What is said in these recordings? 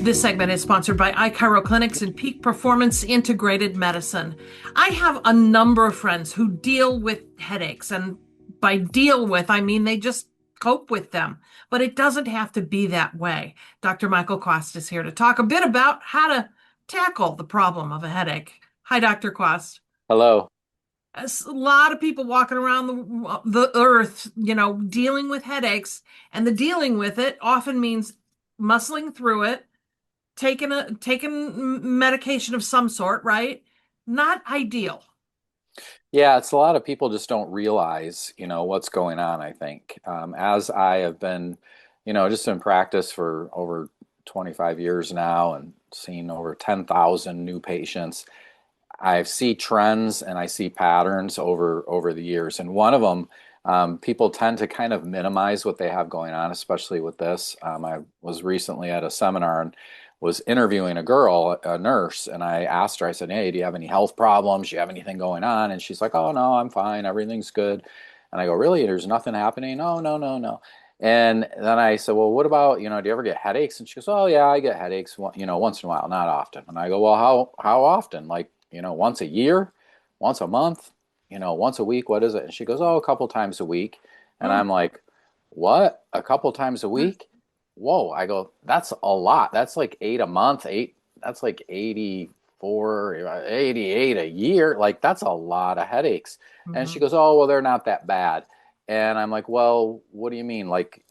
This segment is sponsored by iChiro Clinics and Peak Performance Integrated Medicine. I have a number of friends who deal with headaches, and by deal with, I mean they just cope with them. But it doesn't have to be that way. Dr. Michael Kwast is here to talk a bit about how to tackle the problem of a headache. Hi, Dr. Kwast. Hello. A lot of people walking around the earth, dealing with headaches, and the dealing with it often means muscling through it, taking medication of some sort, right? Not ideal. Yeah, it's a lot of people just don't realize, what's going on, I think. As I have been, just in practice for over 25 years now and seen over 10,000 new patients, I see trends and I see patterns over the years. And one of them, people tend to kind of minimize what they have going on, especially with this. I was recently at a seminar and was interviewing a girl, a nurse, and I asked her, I said, "Hey, do you have any health problems? Do you have anything going on?" And she's like, "Oh, no, I'm fine. Everything's good." And I go, "Really? There's nothing happening?" "No, no, no, no." And then I said, "Well, what about, do you ever get headaches?" And she goes, "Oh, yeah, I get headaches, once in a while, not often." And I go, "Well, how often? Like, once a year, once a month, once a week? What is it?" And she goes, "Oh, a couple times a week." And Hmm. I'm like, "What? A couple times a week?" Whoa, I go, "That's a lot. That's like eight a month, that's like 84, 88 a year. Like, that's a lot of headaches." And she Hmm. goes, "Oh, well, they're not that bad." And I'm like, "Well, what do you mean? Like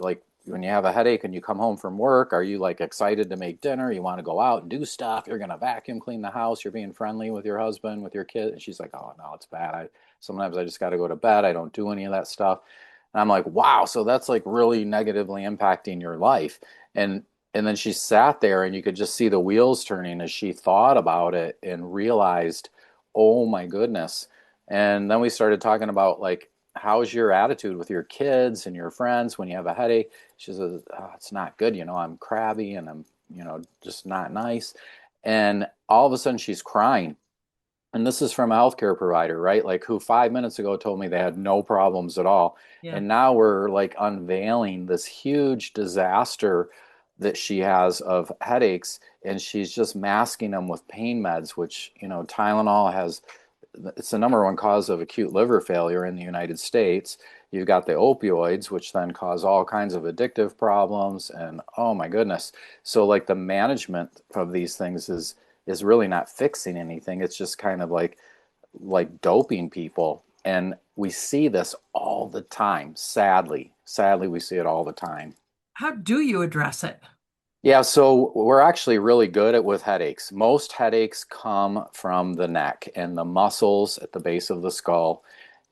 when you have a headache and you come home from work, are you like excited to make dinner? You want to go out and do stuff? You're gonna vacuum clean the house, you're being friendly with your husband, with your kid?" And she's like, "Oh, no, it's bad. Sometimes I just got to go to bed. I don't do any of that stuff." And I'm like, "Wow, so that's like really negatively impacting your life." And and then she sat there and you could just see the wheels turning as she thought about it and realized, "Oh my goodness." And then we started talking about, like, how's your attitude with your kids and your friends when you have a headache? She says, "Oh, it's not good. I'm crabby and I'm, just not nice." And all of a sudden she's crying. And this is from a healthcare provider, right? Like, who 5 minutes ago told me they had no problems at all. Yeah. And now we're like unveiling this huge disaster that she has of headaches, and she's just masking them with pain meds, which, Tylenol has, it's the number one cause of acute liver failure in the United States. You've got the opioids, which then cause all kinds of addictive problems, and oh my goodness. So like the management of these things is really not fixing anything. It's just kind of like doping people. And we see this all the time. Sadly, we see it all the time. How do you address it? Yeah, so we're actually really good at with headaches. Most headaches come from the neck and the muscles at the base of the skull,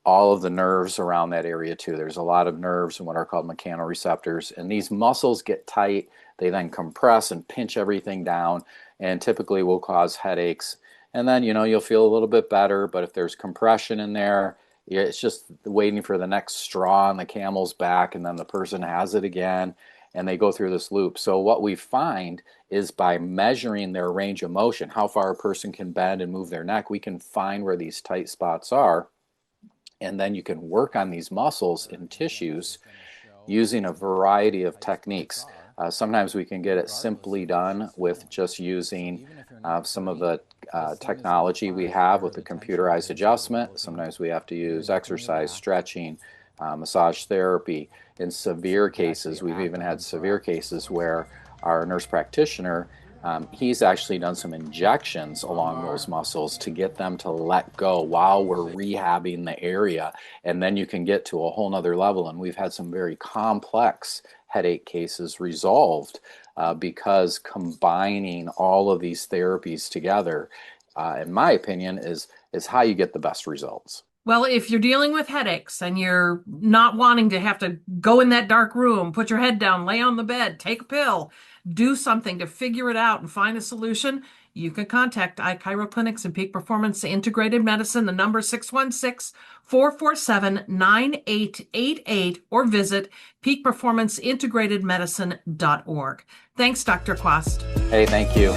all of the nerves around that area too. There's a lot of nerves and what are called mechanoreceptors, and these muscles get tight. They then compress and pinch everything down, and typically will cause headaches. And then, you'll feel a little bit better, but if there's compression in there, it's just waiting for the next straw on the camel's back, and then the person has it again, and they go through this loop. So what we find is by measuring their range of motion, how far a person can bend and move their neck, we can find where these tight spots are, and then you can work on these muscles and tissues using a variety of techniques. Sometimes we can get it simply done with just using some of the technology we have with the computerized adjustment. Sometimes we have to use exercise, stretching, massage therapy. In severe cases, we've even had severe cases where our nurse practitioner, he's actually done some injections along those muscles to get them to let go while we're rehabbing the area. And then you can get to a whole nother level. And we've had some very complex headache cases resolved because combining all of these therapies together, in my opinion, is how you get the best results. Well, if you're dealing with headaches and you're not wanting to have to go in that dark room, put your head down, lay on the bed, take a pill, do something to figure it out and find a solution, you can contact iChiro Clinics and Peak Performance Integrated Medicine. The number 616-447-9888, or visit peakperformanceintegratedmedicine.org. Thanks, Dr. Quast. Hey, thank you.